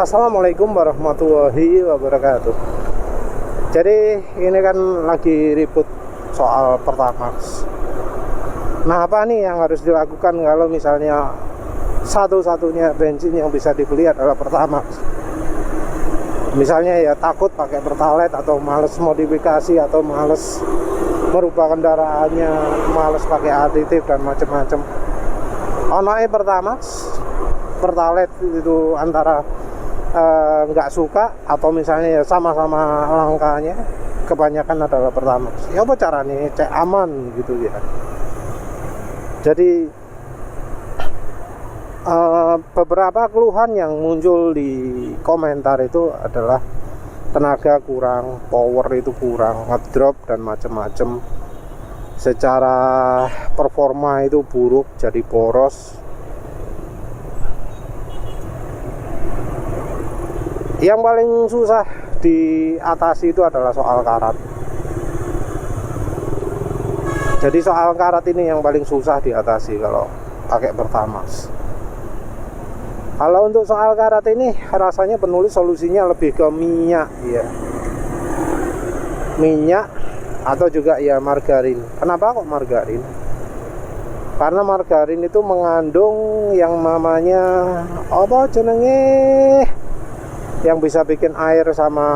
Assalamualaikum warahmatullahi wabarakatuh. Jadi ini kan lagi ribut soal Pertamax. Nah, apa nih yang harus dilakukan kalau misalnya satu-satunya bensin yang bisa dibeli adalah Pertamax? Misalnya ya takut pakai Pertalite atau males modifikasi atau males merubah kendaraannya, males pakai aditif dan macam-macam. Onoe Pertamax, Pertalite itu antara nggak suka atau misalnya ya sama-sama langkahnya, kebanyakan adalah Pertamax. Ya apa caranya cek aman gitu ya. Jadi beberapa keluhan yang muncul di komentar itu adalah tenaga kurang, power itu kurang, ngedrop dan macam-macam. Secara performa itu buruk, jadi boros. Yang paling susah diatasi itu adalah soal karat. Jadi soal karat ini yang paling susah diatasi kalau pakai Pertamax. Kalau untuk soal karat ini rasanya penulis solusinya lebih ke minyak ya. Minyak atau juga ya margarin. Kenapa kok margarin? Karena margarin itu mengandung yang namanya apa jenenge, yang bisa bikin air sama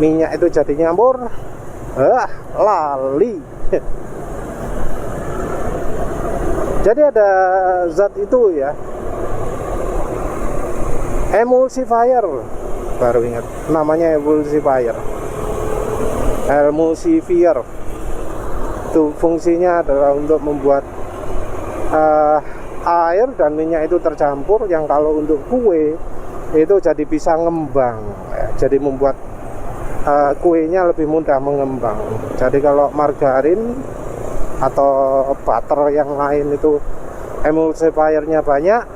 minyak itu jadi nyampur. Lali. Jadi ada zat itu ya, emulsifier, baru ingat namanya, emulsifier. Itu fungsinya adalah untuk membuat air dan minyak itu tercampur, yang kalau untuk kue itu jadi bisa ngembang ya. Jadi membuat kuenya lebih mudah mengembang. Jadi kalau margarin atau butter yang lain itu emulsifiernya banyak,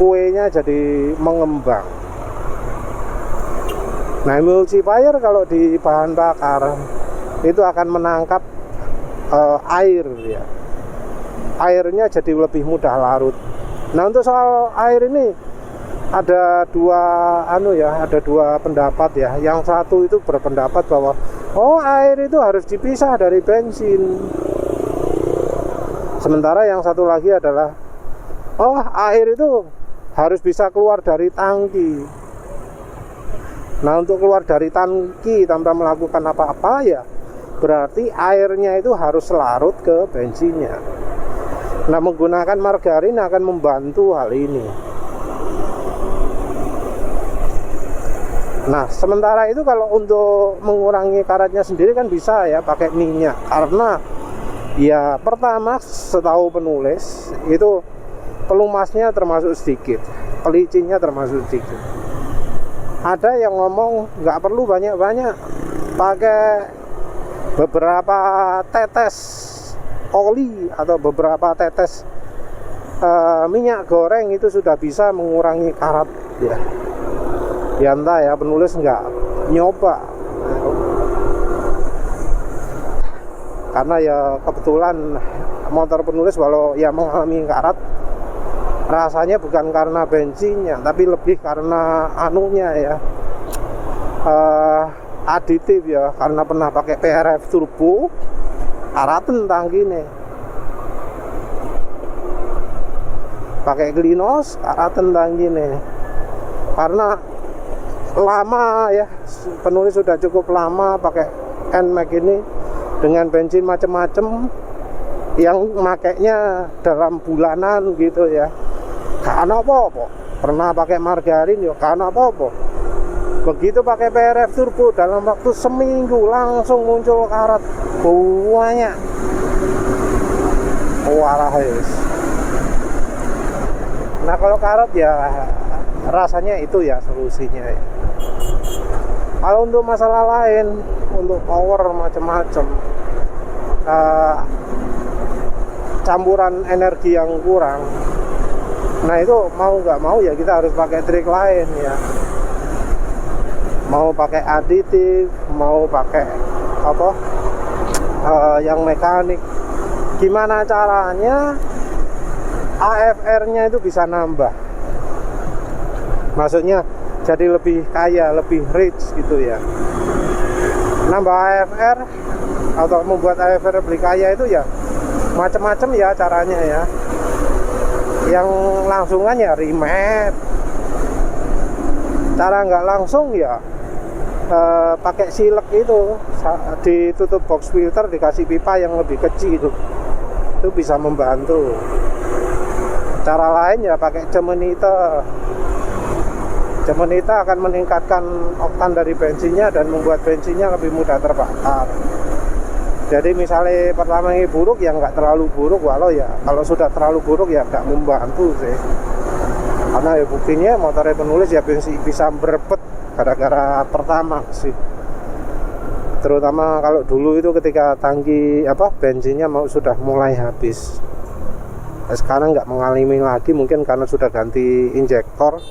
kuenya jadi mengembang. Nah, emulsifier kalau di bahan bakar itu akan menangkap air ya. Airnya jadi lebih mudah larut. Nah, untuk soal air ini ada dua pendapat ya. Yang satu itu berpendapat bahwa air itu harus dipisah dari bensin. Sementara yang satu lagi adalah air itu harus bisa keluar dari tangki. Nah, untuk keluar dari tangki tanpa melakukan apa-apa ya berarti airnya itu harus larut ke bensinnya. Nah, menggunakan margarin akan membantu hal ini. Nah, sementara itu kalau untuk mengurangi karatnya sendiri kan bisa ya pakai minyak. Karena ya Pertamax setahu penulis itu pelumasnya termasuk sedikit, pelicinnya termasuk sedikit. Ada yang ngomong nggak perlu banyak-banyak, pakai beberapa tetes oli atau beberapa tetes minyak goreng itu sudah bisa mengurangi karat ya. Ya entah ya, penulis nggak nyoba karena ya kebetulan motor penulis walau ya mengalami karat, rasanya bukan karena bensinnya tapi lebih karena anunya ya, aditif ya, karena pernah pakai PRF turbo karatan tangkine, pakai glinos karatan tangkine. Karena lama ya, penulis sudah cukup lama pakai NMAX ini dengan bensin macam-macam yang makainya dalam bulanan gitu ya. Karena apa-apa, pernah pakai margarin ya karena apa-apa. Begitu pakai PRF turbo dalam waktu seminggu langsung muncul karat banyak. Warahis. Nah, kalau karat ya rasanya itu ya solusinya ya. Kalau untuk masalah lain, untuk power macam-macam, campuran energi yang kurang, nah itu mau nggak mau ya kita harus pakai trik lain ya. Mau pakai aditif, mau pakai yang mekanik. Gimana caranya AFR-nya itu bisa nambah? Maksudnya jadi lebih kaya, lebih rich gitu ya. Nambah AFR atau membuat AFR lebih kaya itu ya macam-macam ya caranya ya. Yang langsungan ya remat. Cara nggak langsung ya pakai silek itu, ditutup box filter, dikasih pipa yang lebih kecil itu bisa membantu. Cara lain ya pakai cemenite. Cemenite akan meningkatkan oktan dari bensinnya dan membuat bensinnya lebih mudah terbakar. Jadi misalnya pertama ini buruk ya nggak terlalu buruk, walau ya kalau sudah terlalu buruk ya nggak membantu sih. Karena ya buktinya motornya penulis ya bisa berebet gara-gara pertama sih. Terutama kalau dulu itu ketika tangki bensinnya sudah mulai habis. Nah, sekarang nggak mengalami lagi, mungkin karena sudah ganti injektor,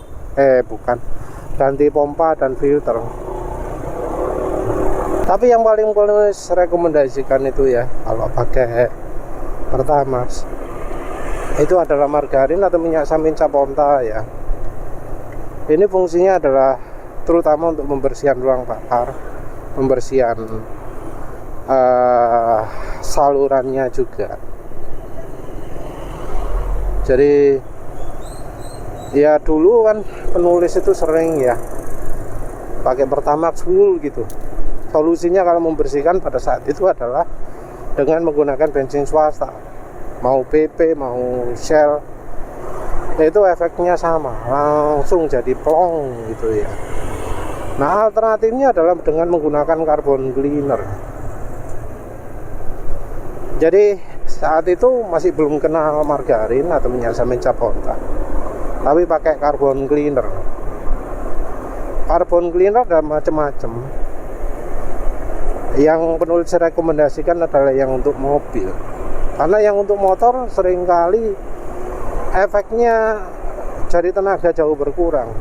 ganti pompa dan filter. Tapi yang paling penulis rekomendasikan itu ya kalau pakai Pertamax itu adalah margarin atau minyak samin Caponta ya. Ini fungsinya adalah terutama untuk pembersihan ruang bakar, pembersihan salurannya juga. Jadi ya dulu kan penulis itu sering ya pakai Pertamax full gitu. Solusinya kalau membersihkan pada saat itu adalah dengan menggunakan bensin swasta, mau PP, mau Shell, itu efeknya sama, langsung jadi plong gitu ya. Nah alternatifnya adalah dengan menggunakan carbon cleaner. Jadi saat itu masih belum kenal margarin atau minyak samin Caponta, tapi pakai carbon cleaner. Carbon cleaner ada macam-macam. Yang penulis rekomendasikan adalah yang untuk mobil, karena yang untuk motor seringkali efeknya jadi tenaga jauh berkurang.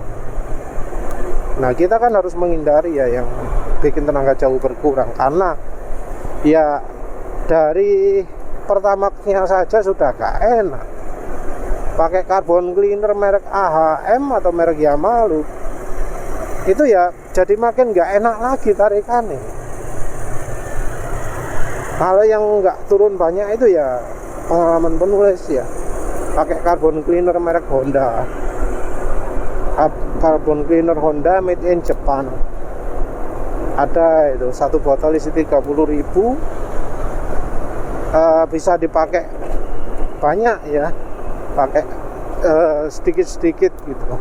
Nah kita kan harus menghindari ya yang bikin tenaga jauh berkurang, karena ya dari Pertamaxnya saja sudah gak enak. Pakai carbon cleaner merek AHM atau merek Yamaha itu ya jadi makin gak enak lagi tarikannya. Kalau yang nggak turun banyak itu ya pengalaman penulis ya pakai carbon cleaner merek Honda. Carbon cleaner Honda made in Japan. Ada itu satu botol isi 30.000, bisa dipakai banyak ya, pakai sedikit-sedikit gitu.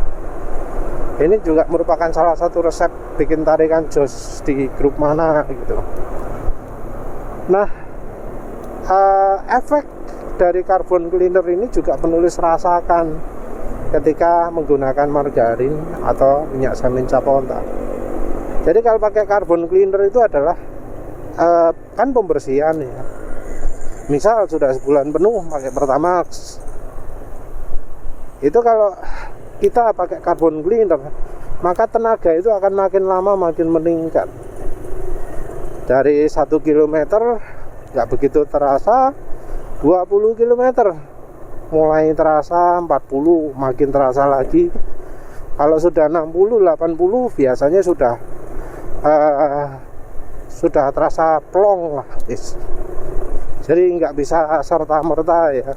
Ini juga merupakan salah satu resep bikin tarikan jos di grup mana gitu. Nah, efek dari carbon cleaner ini juga penulis rasakan ketika menggunakan margarin atau minyak samin Caponta. Jadi kalau pakai carbon cleaner itu adalah kan pembersihan ya. Misal sudah sebulan penuh pakai Pertamax, itu kalau kita pakai carbon cleaner, maka tenaga itu akan makin lama makin meningkat. Dari 1 km nggak begitu terasa, 20 km mulai terasa, 40 makin terasa lagi. Kalau sudah 60, 80 biasanya sudah terasa plong lah. Jadi nggak bisa serta-merta ya.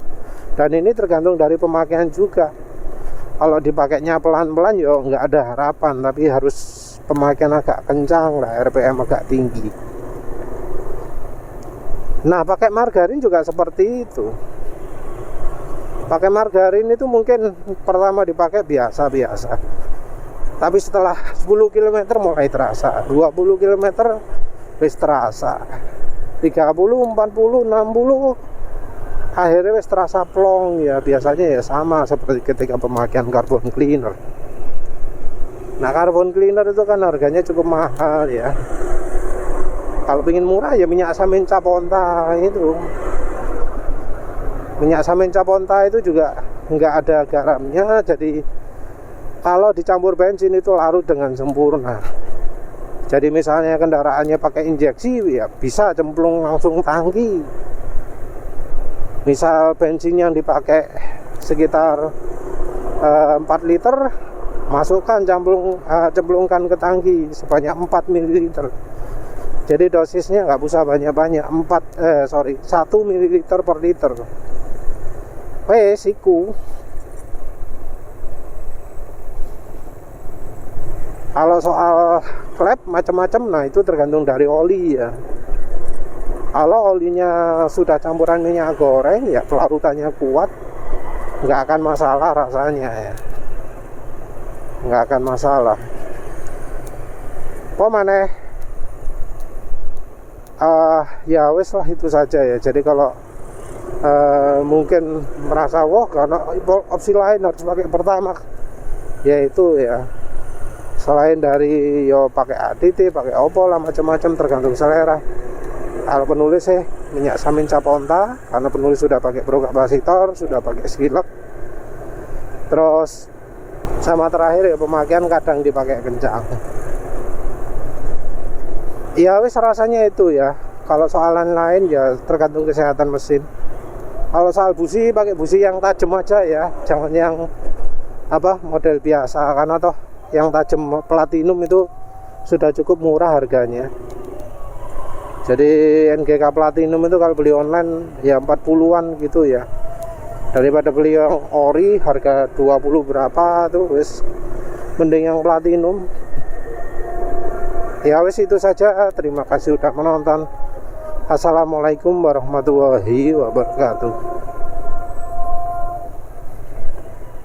Dan ini tergantung dari pemakaian juga. Kalau dipakainya pelan-pelan ya nggak ada harapan, tapi harus pemakaian agak kencang lah, RPM agak tinggi. Nah pakai margarin juga seperti itu. Pakai margarin itu mungkin pertama dipakai biasa-biasa, tapi setelah 10 km mulai terasa, 20 km wis terasa, 30, 40, 60 akhirnya wis terasa plong ya. Biasanya ya sama seperti ketika pemakaian carbon cleaner. Nah carbon cleaner itu kan harganya cukup mahal ya. Kalau ingin murah ya minyak samin Caponta itu. Minyak samin Caponta itu juga nggak ada garamnya, jadi kalau dicampur bensin itu larut dengan sempurna. Jadi misalnya kendaraannya pakai injeksi ya bisa cemplung langsung tangki. Misal bensin yang dipakai sekitar 4 liter, masukkan, cemplungkan ke tangki sebanyak 4 ml. Jadi dosisnya nggak usah banyak-banyak, 1 ml per liter. Siku. Kalau soal klep macam-macam, nah itu tergantung dari oli ya. Kalau olinya sudah campuran minyak goreng ya, pelarutannya kuat, nggak akan masalah rasanya ya, nggak akan masalah. Maneh ya wes lah, itu saja ya. Jadi kalau mungkin merasa karena opsi lain harus pakai Pertamax, ya itu ya, selain dari pakai ADT, pakai Oppo lah, macam-macam tergantung selera. Kalau penulis minyak Samin Caponta, karena penulis sudah pakai prokapasitor, sudah pakai skillet. Terus sama terakhir ya, pemakaian kadang dipakai kencang. Ya wis, rasanya itu ya. Kalau soalan lain ya tergantung kesehatan mesin. Kalau soal busi, pakai busi yang tajam aja ya, jangan yang model biasa, karena toh yang tajam platinum itu sudah cukup murah harganya. Jadi NGK platinum itu kalau beli online ya 40-an gitu ya. Daripada beli yang ori harga 20 berapa tuh, wis mending yang platinum. Ya wis, itu saja. Terima kasih sudah menonton. Assalamualaikum warahmatullahi wabarakatuh.